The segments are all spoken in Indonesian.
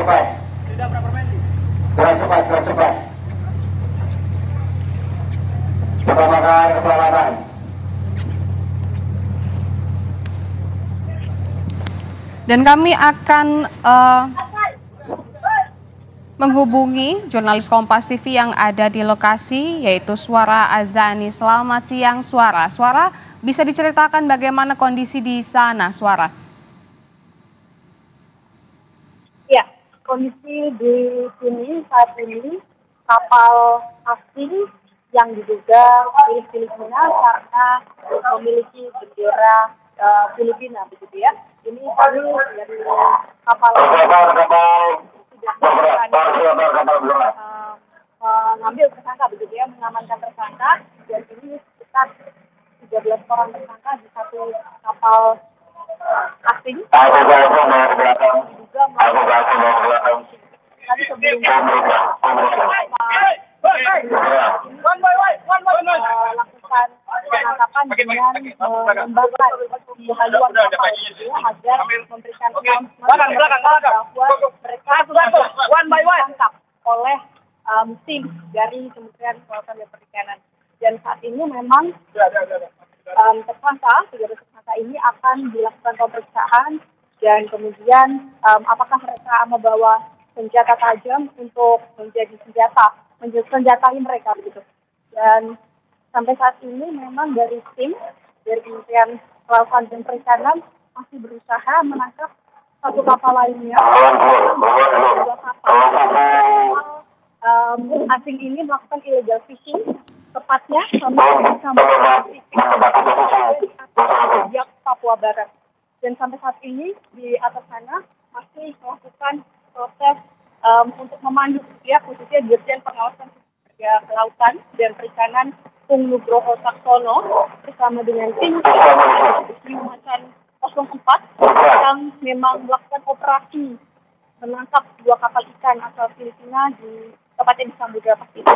cepat. Gerak cepat, gerak cepat. Utamakan keselamatan. Dan kami akan menghubungi jurnalis Kompas TV yang ada di lokasi, yaitu Suara Azani. Selamat siang, Suara. Suara, bisa diceritakan bagaimana kondisi di sana, Suara? Ya, kondisi di sini saat ini kapal asing yang diduga milik Filipina karena memiliki bendera Filipina, begitu ya. Ini kami dari kapal mengambil tersangka, begitu ya, mengamankan tersangka, dan ini sekitar 13 orang tersangka di satu kapal asing. Juga tadi sebelumnya lakukan penangkapan dengan membakar haluan kapal agar memberikan bahwa mereka ditangkap oleh tim dari Kementerian Kelautan dan Perikanan. Dan saat ini memang tersangka ini akan dilakukan pemeriksaan dan kemudian apakah mereka membawa senjata tajam untuk menjadi senjatai mereka begitu. Dan sampai saat ini memang dari tim dari Kementerian Kelautan dan Perikanan masih berusaha menangkap satu kapal lainnya. Dua kapal asing ini melakukan illegal fishing, tepatnya sampai Papua Barat. Dan sampai saat ini di atas sana masih melakukan proses untuk memandu ya, khususnya Dirjen Pengawasan Kelautan dan Perikanan Pung Nugroho Saksono bersama dengan tim Macan 04 yang memang melakukan operasi menangkap dua kapal ikan asal Filipina di tepatnya di Samudra Pasifik.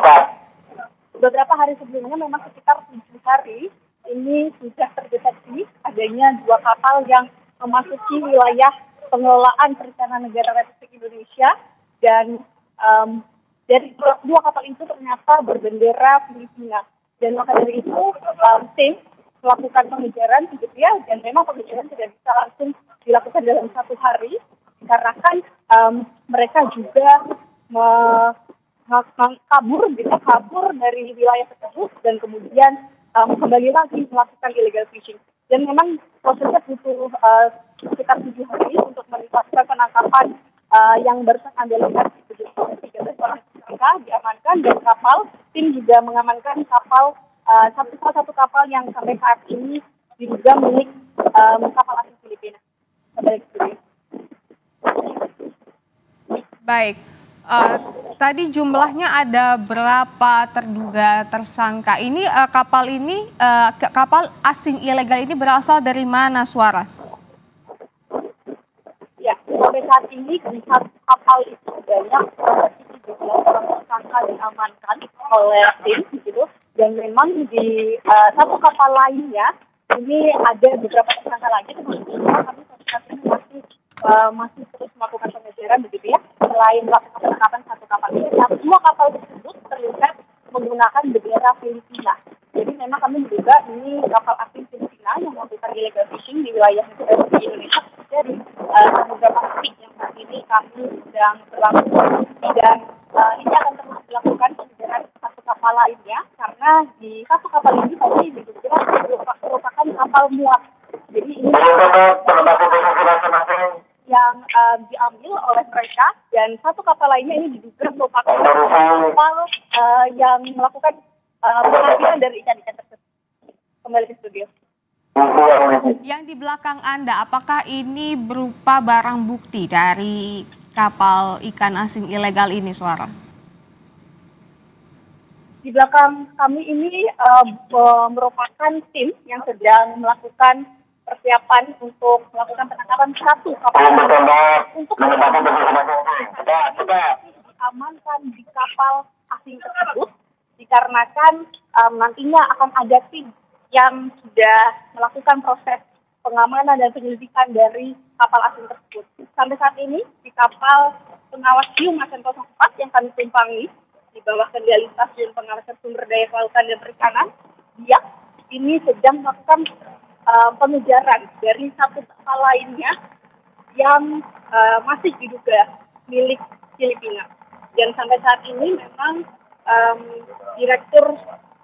Beberapa hari sebelumnya memang sekitar 7 hari ini sudah terdeteksi adanya dua kapal yang memasuki wilayah pengelolaan perikanan negara Republik Indonesia, dan dari dua kapal itu ternyata berbendera Filipina. Dan maka dari itu tim melakukan pengejaran begitu ya, dan memang pengejaran tidak bisa langsung dilakukan dalam satu hari karena kan mereka juga kabur dari wilayah tersebut dan kemudian kembali lagi melakukan illegal fishing. Dan memang prosesnya butuh sekitar 7 hari untuk melakukan penangkapan yang barusan Anda lihat. 13 orang tersangka diamankan, dan tim juga mengamankan kapal salah satu kapal yang sampai saat ini diduga milik kapal asing Filipina. Baik. Tadi jumlahnya ada berapa terduga tersangka? Ini kapal asing ilegal ini berasal dari mana, Suara? Ya, sampai saat ini di satu kapal itu banyak 13 orang tersangka diamankan oleh tim, gitu. Dan memang di satu kapal lainnya ini ada beberapa tersangka lagi, termasuk kami saat ini masih terus melakukan pengejaran begitu ya. Selain melakukan penangkapan satu kapal ini, semua kapal tersebut terlihat menggunakan bendera Filipina. Jadi memang kami menduga ini kapal asing Filipina yang melakukan illegal fishing di wilayah Indonesia dari Samudra Pasifik yang saat ini kami sedang berlangsung. Dan ini akan terus dilakukan pengejaran satu kapal lainnya karena di satu kapal ini tadi diduga merupakan kapal muat. Jadi ini yang diambil oleh mereka, dan satu kapal lainnya ini diduga merupakan kapal yang melakukan pengambilan dari ikan-ikan tersebut. Kembali ke studio. Yang di belakang Anda, apakah ini berupa barang bukti dari kapal ikan asing ilegal ini, Suara? Di belakang kami ini merupakan tim yang sedang melakukan persiapan untuk melakukan penangkapan satu kapal untuk diamankan di kapal asing tersebut, dikarenakan nantinya akan ada tim yang sudah melakukan proses pengamanan dan penyelidikan dari kapal asing tersebut. Sampai saat ini di kapal pengawas hiu Macan 04 yang kami tumpangi di bawah kendali Stasiun Pengawasan Sumber Daya Kelautan dan Perikanan, BIAK, ini sedang melakukan pengejaran dari satu kapal lainnya yang masih diduga milik Filipina. Dan sampai saat ini memang Direktur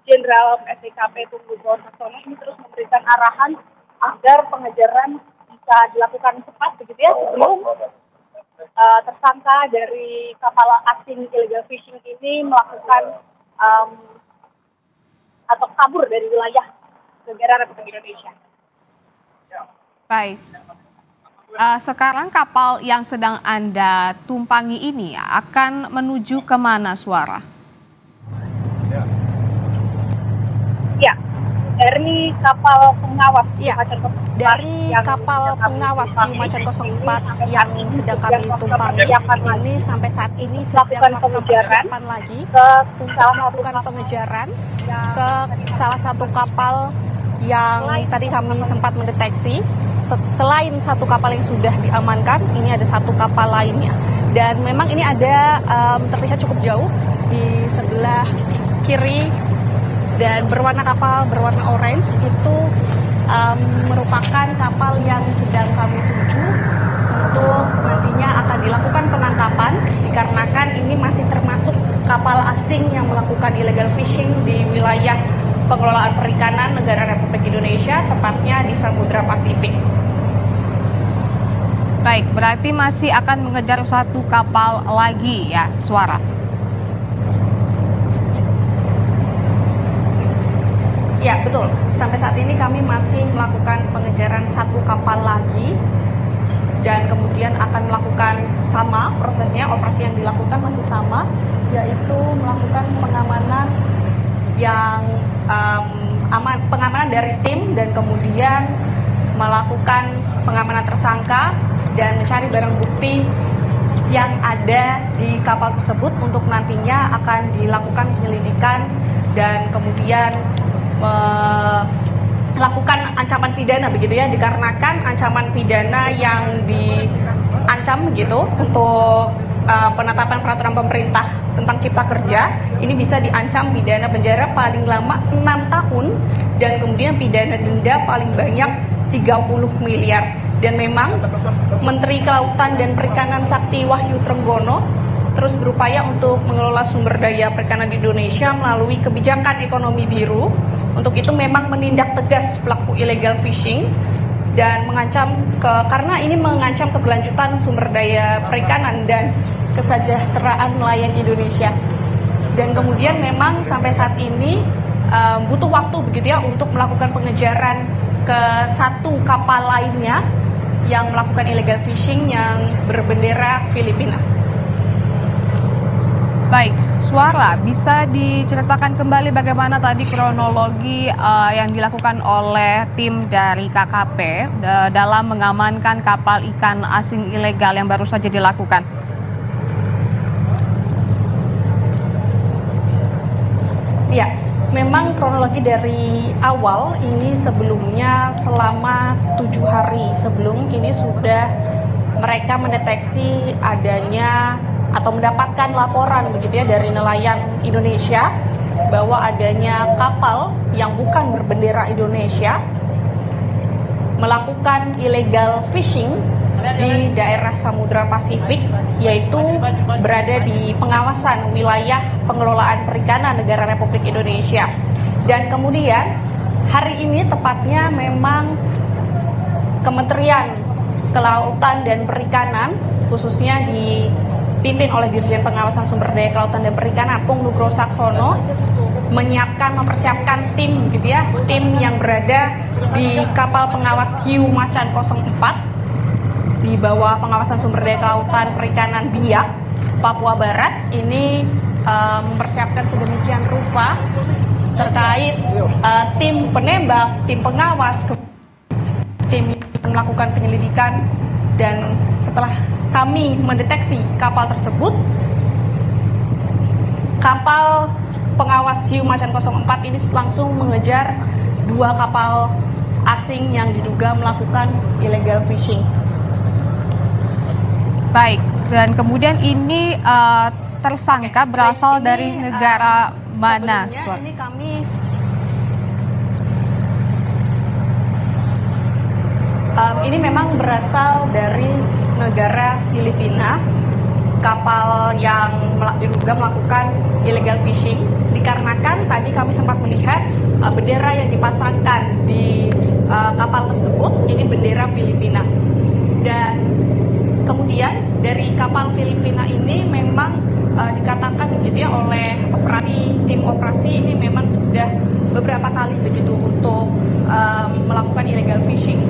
Jenderal SDKP Tunggu Saksono ini terus memberikan arahan agar pengejaran bisa dilakukan cepat begitu ya, sebelum tersangka dari kapal asing illegal fishing ini melakukan atau kabur dari wilayah negara Republik Indonesia. Baik. Sekarang kapal yang sedang Anda tumpangi ini akan menuju kemana, Suara? Ya, dari kapal pengawas Macan 04, dari kapal pengawas Macan 04 yang sedang kami tumpangi ini sampai saat ini sedang melakukan persiapan lagi untuk melakukan pengejaran ke salah satu kapal yang tadi kami sempat mendeteksi. Selain satu kapal yang sudah diamankan, ini ada satu kapal lainnya. Dan memang ini ada terlihat cukup jauh di sebelah kiri dan kapal berwarna orange itu merupakan kapal yang sedang kami tuju untuk nantinya akan dilakukan penangkapan dikarenakan ini masih termasuk kapal asing yang melakukan illegal fishing di wilayah pengelolaan perikanan negara Republik Indonesia, tepatnya di Samudra Pasifik. Baik, berarti masih akan mengejar satu kapal lagi ya, Suara? Ya, betul. Sampai saat ini kami masih melakukan pengejaran satu kapal lagi dan kemudian akan melakukan sama prosesnya, operasi yang dilakukan masih sama, yaitu melakukan pengamanan yang pengamanan dari tim dan kemudian melakukan pengamanan tersangka dan mencari barang bukti yang ada di kapal tersebut untuk nantinya akan dilakukan penyelidikan dan kemudian melakukan ancaman pidana begitu ya, dikarenakan ancaman pidana yang diancam begitu untuk penetapan peraturan pemerintah tentang cipta kerja ini bisa diancam pidana penjara paling lama 6 tahun dan kemudian pidana denda paling banyak 30 miliar. Dan memang Menteri Kelautan dan Perikanan Sakti Wahyu Trenggono terus berupaya untuk mengelola sumber daya perikanan di Indonesia melalui kebijakan ekonomi biru. Untuk itu memang menindak tegas pelaku illegal fishing dan karena ini mengancam keberlanjutan sumber daya perikanan dan kesejahteraan nelayan Indonesia. Dan kemudian memang sampai saat ini butuh waktu begitu ya untuk melakukan pengejaran ke satu kapal lainnya yang melakukan illegal fishing yang berbendera Filipina. Baik, Suara, bisa diceritakan kembali bagaimana tadi kronologi yang dilakukan oleh tim dari KKP dalam mengamankan kapal ikan asing ilegal yang baru saja dilakukan? Ya, memang kronologi dari awal ini sebelumnya selama 7 hari sebelum ini sudah mereka mendeteksi adanya atau mendapatkan laporan begitu ya dari nelayan Indonesia bahwa adanya kapal yang bukan berbendera Indonesia melakukan illegal fishing di daerah Samudra Pasifik, yaitu berada di pengawasan wilayah pengelolaan perikanan negara Republik Indonesia. Dan kemudian hari ini tepatnya memang Kementerian Kelautan dan Perikanan khususnya dipimpin oleh Dirjen Pengawasan Sumber Daya Kelautan dan Perikanan Pung Nugro Saksono mempersiapkan tim gitu ya, tim yang berada di kapal pengawas hiu Macan 04 di bawah pengawasan sumber daya kelautan perikanan BIAK Papua Barat ini mempersiapkan sedemikian rupa terkait tim penembak, tim pengawas, tim yang melakukan penyelidikan. Dan setelah kami mendeteksi kapal tersebut, kapal pengawas hiu Macan 04 ini langsung mengejar 2 kapal asing yang diduga melakukan illegal fishing. Baik, dan kemudian ini tersangka berasal dari negara mana? Sebelumnya ini kami ini memang berasal dari negara Filipina. Kapal yang diduga melakukan illegal fishing dikarenakan tadi kami sempat melihat bendera yang dipasangkan di kapal tersebut ini bendera Filipina. Dan kemudian dari kapal Filipina ini memang dikatakan begitu ya oleh tim operasi ini memang sudah beberapa kali begitu untuk melakukan illegal fishing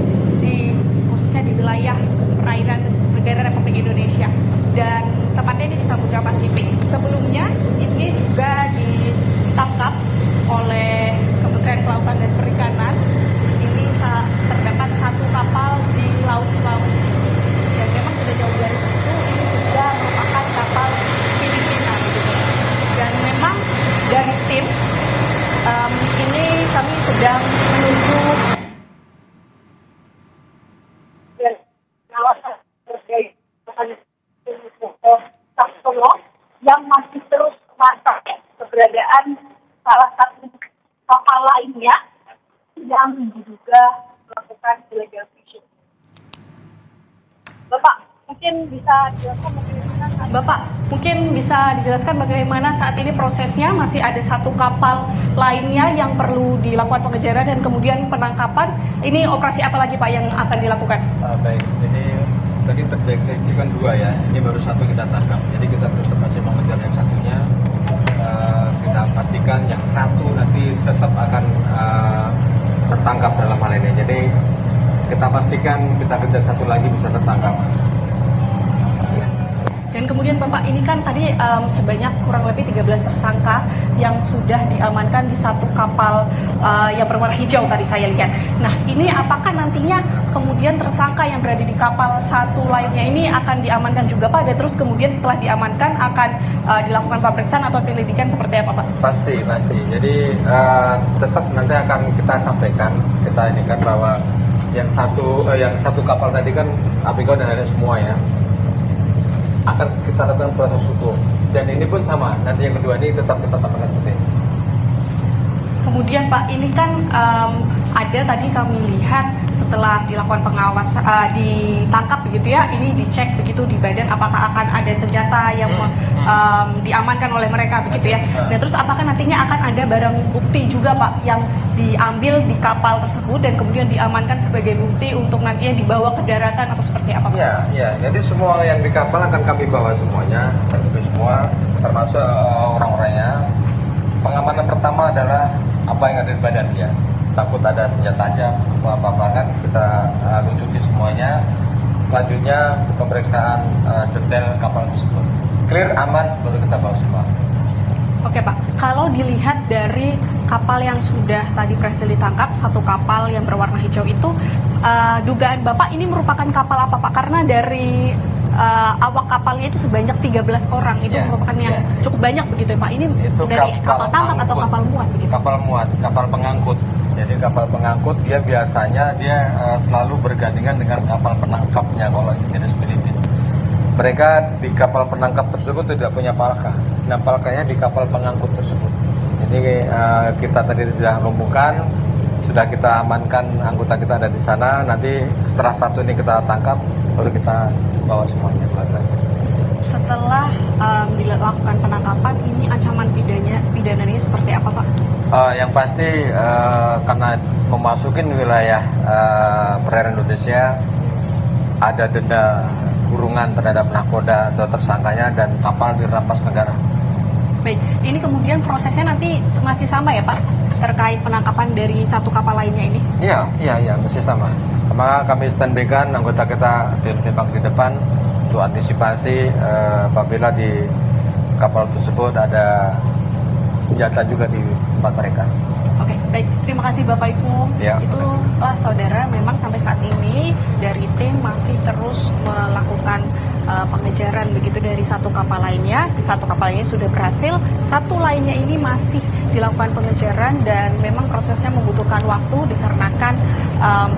khususnya di wilayah perairan negara Republik Indonesia dan tepatnya di Samudra Pasifik. Sebelumnya ini juga ditangkap oleh Kementerian Kelautan dan Perikanan. Ini terdapat satu kapal di Laut Sulawesi dan memang tidak jauh dari situ ini juga merupakan kapal Filipina begitu. Dan memang dari tim ini kami sedang menuju yang masih terus mantap keberadaan salah satu kapal lainnya yang diduga melakukan illegal fishing. Bapak, mungkin bisa dijelaskan bagaimana saat ini prosesnya. Masih ada satu kapal lainnya yang perlu dilakukan pengejaran dan kemudian penangkapan. Ini operasi apa lagi Pak yang akan dilakukan? Baik, jadi tadi terdeteksi kan 2 ya, ini baru 1 kita tangkap. Jadi kita tetap masih mengejar yang satunya. Kita pastikan yang 1 nanti tetap akan tertangkap dalam hal ini. Jadi kita pastikan kita kejar 1 lagi bisa tertangkap. Dan kemudian Bapak ini kan tadi sebanyak kurang lebih 13 tersangka yang sudah diamankan di satu kapal yang berwarna hijau tadi saya lihat. Nah ini apakah nantinya kemudian tersangka yang berada di kapal satu lainnya ini akan diamankan juga Pak? Dan terus kemudian setelah diamankan akan dilakukan pemeriksaan atau penyelidikan seperti apa Pak? Pasti. Jadi tetap nanti akan kita sampaikan, kita ini kan bahwa yang satu kapal tadi kan APK dan ada semua ya. Akan kita lakukan proses hukum dan ini pun sama, nanti yang kedua ini tetap kita sampaikan seperti ini. Kemudian Pak ini kan ada tadi kami lihat setelah dilakukan pengawasan ditangkap begitu ya, ini dicek begitu di badan apakah akan ada senjata yang diamankan oleh mereka begitu ya. Dan terus apakah nantinya akan ada barang bukti juga Pak yang diambil di kapal tersebut dan kemudian diamankan sebagai bukti untuk nantinya dibawa ke daratan atau seperti apa Pak? Iya. Jadi semua yang di kapal akan kami bawa semuanya, semua termasuk orang-orangnya. Pengamanan pertama adalah apa yang ada di badan dia. Takut ada senjata tajam atau apa-apa kan kita lucutin semuanya. Selanjutnya pemeriksaan detail kapal tersebut. Clear, aman, baru kita bawa semua. Oke Pak, kalau dilihat dari kapal yang sudah tadi berhasil ditangkap, satu kapal yang berwarna hijau itu, dugaan Bapak ini merupakan kapal apa Pak? Karena dari awak kapalnya itu sebanyak 13 orang, itu merupakan yang cukup banyak begitu ya Pak? Ini itu dari kapal tangkap atau kapal muat begitu? Kapal muat, kapal pengangkut. Jadi kapal pengangkut dia biasanya selalu bergandengan dengan kapal penangkapnya kalau itu jenis Filipina. Mereka di kapal penangkap tersebut tidak punya palka. Nah palkanya di kapal pengangkut tersebut. Jadi kita tadi sudah lumpuhkan, sudah kita amankan anggota kita ada di sana. Nanti setelah satu ini kita tangkap, baru kita bawa semuanya ke belakang. Setelah dilakukan penangkapan, ini ancaman pidananya seperti apa Pak? Yang pasti karena memasukin wilayah perairan Indonesia ada denda kurungan terhadap nakoda atau tersangkanya dan kapal dirampas negara. Baik, ini kemudian prosesnya nanti masih sama ya Pak terkait penangkapan dari satu kapal lainnya ini? Iya, masih sama. Maka kami standby-kan anggota kita tim tembak di depan untuk antisipasi apabila di kapal tersebut ada senjata juga di tempat mereka. Oke, baik. Terima kasih Bapak Ibu. Ya, Itulah saudara, memang sampai saat ini dari tim masih terus melakukan pengejaran begitu dari satu kapal lainnya. Di satu kapal lainnya sudah berhasil, satu lainnya ini masih dilakukan pengejaran dan memang prosesnya membutuhkan waktu dikarenakan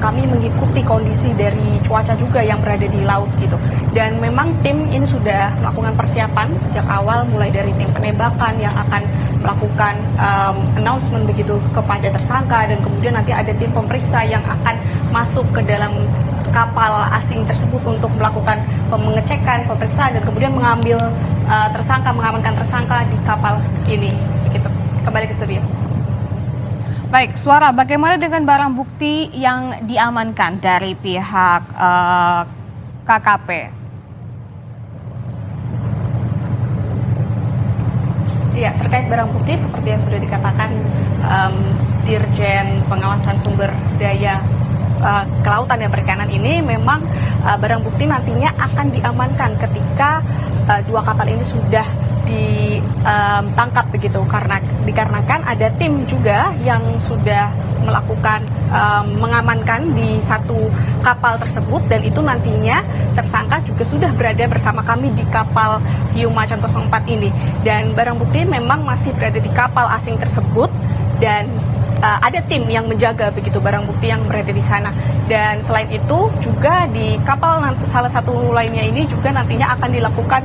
kami mengikuti kondisi dari cuaca juga yang berada di laut gitu. Dan memang tim ini sudah melakukan persiapan sejak awal, mulai dari tim penembakan yang akan melakukan announcement begitu kepada tersangka, dan kemudian nanti ada tim pemeriksa yang akan masuk ke dalam kapal asing tersebut untuk melakukan pengecekan, pemeriksaan, dan kemudian mengambil mengamankan tersangka di kapal ini. Begitu. Kembali ke studio. Baik, Suara, bagaimana dengan barang bukti yang diamankan dari pihak KKP? Ya, terkait barang bukti seperti yang sudah dikatakan Dirjen Pengawasan Sumber Daya Kelautan dan Perikanan ini, memang barang bukti nantinya akan diamankan ketika dua kapal ini sudah ditangkap begitu, karena dikarenakan ada tim juga yang sudah melakukan mengamankan di satu kapal tersebut, dan itu nantinya tersangka juga sudah berada bersama kami di kapal Hiu Macan 04 ini, dan barang bukti memang masih berada di kapal asing tersebut, dan ada tim yang menjaga begitu barang bukti yang berada di sana. Dan selain itu juga di kapal salah satu lainnya ini juga nantinya akan dilakukan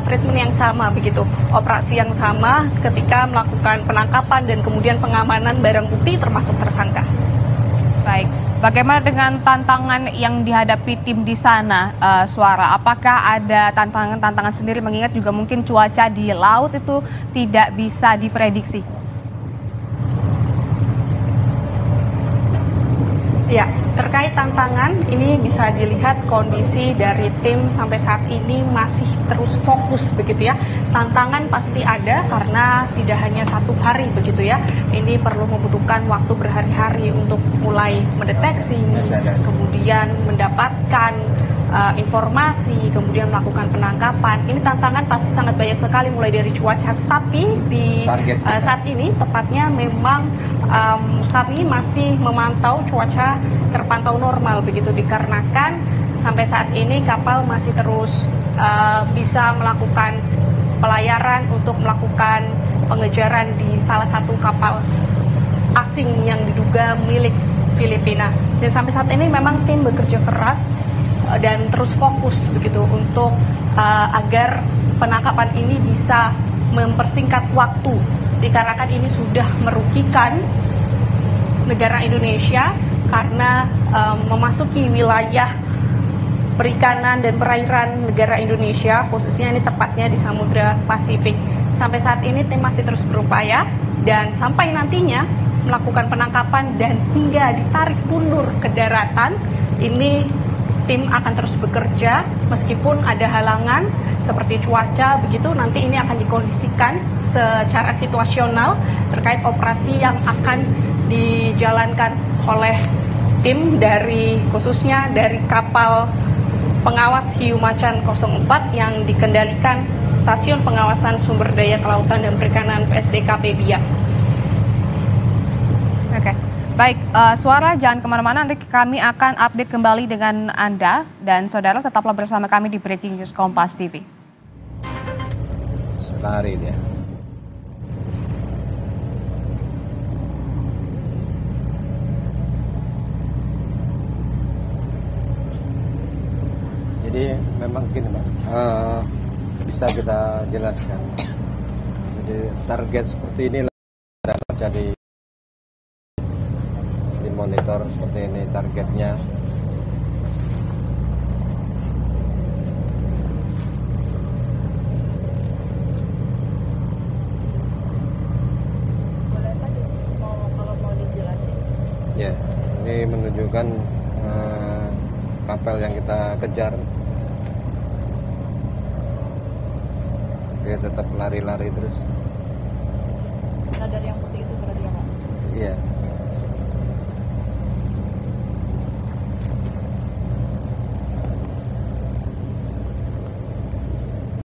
treatment yang sama begitu, operasi yang sama ketika melakukan penangkapan dan kemudian pengamanan barang bukti termasuk tersangka. Baik, bagaimana dengan tantangan yang dihadapi tim di sana, Suara? Apakah ada tantangan sendiri, mengingat juga mungkin cuaca di laut itu tidak bisa diprediksi? Ya, terkait tantangan ini bisa dilihat kondisi dari tim sampai saat ini masih terus fokus begitu ya. Tantangan pasti ada karena tidak hanya satu hari begitu ya. Ini perlu membutuhkan waktu berhari-hari untuk mulai mendeteksi, kemudian mendapatkan informasi, kemudian melakukan penangkapan. Ini tantangan pasti sangat banyak sekali, mulai dari cuaca. Tapi di saat ini tepatnya memang kami masih memantau cuaca terpantau normal begitu, dikarenakan sampai saat ini kapal masih terus bisa melakukan pelayaran untuk melakukan pengejaran di salah satu kapal asing yang diduga milik Filipina. Dan sampai saat ini memang tim bekerja keras dan terus fokus begitu untuk agar penangkapan ini bisa mempersingkat waktu, dikarenakan ini sudah merugikan negara Indonesia karena memasuki wilayah perikanan dan perairan negara Indonesia, khususnya ini tepatnya di Samudra Pasifik. Sampai saat ini tim masih terus berupaya, dan sampai nantinya melakukan penangkapan dan hingga ditarik mundur ke daratan, ini tim akan terus bekerja meskipun ada halangan seperti cuaca begitu. Nanti ini akan dikondisikan secara situasional terkait operasi yang akan dijalankan oleh tim dari khususnya dari kapal pengawas Hiu Macan 04 yang dikendalikan Stasiun Pengawasan Sumber Daya Kelautan dan Perikanan PSDKP Biak. Oke. Baik, Suara, jangan kemana-mana, nanti kami akan update kembali dengan Anda, dan saudara tetaplah bersama kami di Breaking News Kompas TV. Selari dia. Jadi memang gini Pak, bisa kita jelaskan. Jadi target seperti ini dapat jadi monitor seperti ini targetnya. Boleh Pak, kalau mau dijelasin? Ya, ini menunjukkan kapal yang kita kejar. Dia tetap lari-lari terus. Radar yang putih itu berarti ya Pak? Iya.